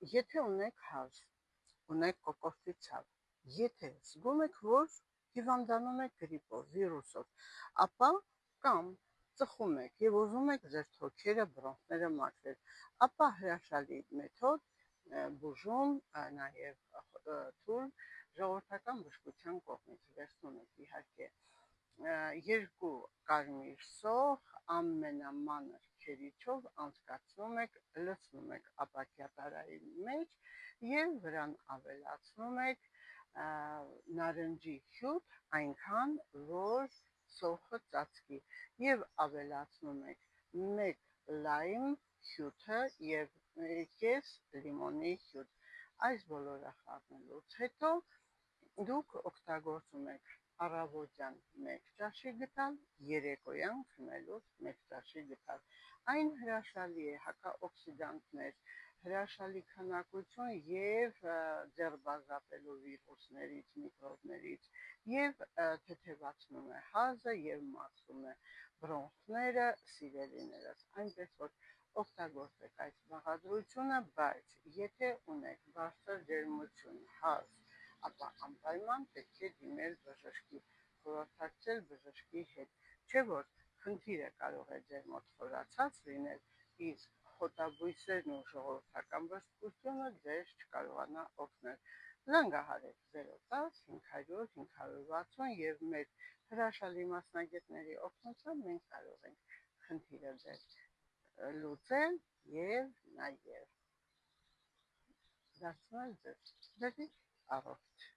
Եթե ունեք հազ, ունեք կոկորդի ցավ, եթե զգում եք, որ հիվանդանում եք գրիպով, վիրուսով, ապա կամ ծխում եք եւ ուզում եք ձեր թոքերը, բրոնխները մաքրել, ապա հրաշալի մեթոդ բուժում, նաև թույլ ժողովրդական բժշկության կողմից վերցնում եք իհարկե երկու կարմիր սոխ ամենամանր քերիչով անցկացնում եք, լցնում եք ապակյա տարայի մեջ եւ վրան ավելացնում եք նարնջի հյութ այնքան, որ սոխը ծածկի եւ ավելացնում եք 1 լայմ հյութը եւ կես լիմոնի հյութ։ Այս բոլորը խառնելուց հետո դուք օգտագործում եք առավոտյան 1 ճաշի գդալ, երեկոյան քնելուց 1 ճաշի գդալ։ Այն հրաշալի է, հակաօքսիդանտներ, հրաշալի քանակություն եւ ձեռբազատելու վիրուսներից, միկրոբներից եւ թեթևացնում է հազը եւ մաքրում է բրոնխները, սիրելիներս, այնպես որ օգտագործեք այս բաղադրությունը, բայց եթե ունեք բարձր ջերմություն, հազ, ապա անպայման պետք է դիմել բժշկի, խորհրդակցել բժշկի հետ, չէ՞ որ խնդիրը կարող է ձեր մոտ խորացած լինել, իսկ խոտաբույսերն ու ժողովրդական բժշկությունը ձեզ չկարողանա օգնել։ Զանգահարեք 010 500 560 եւ մեր հրաշալի մասնագետների օգնությամբ մենք կարող ենք խնդիրը ձեր լուծել եւ նաեւ դարձնել ձեզ առողջ։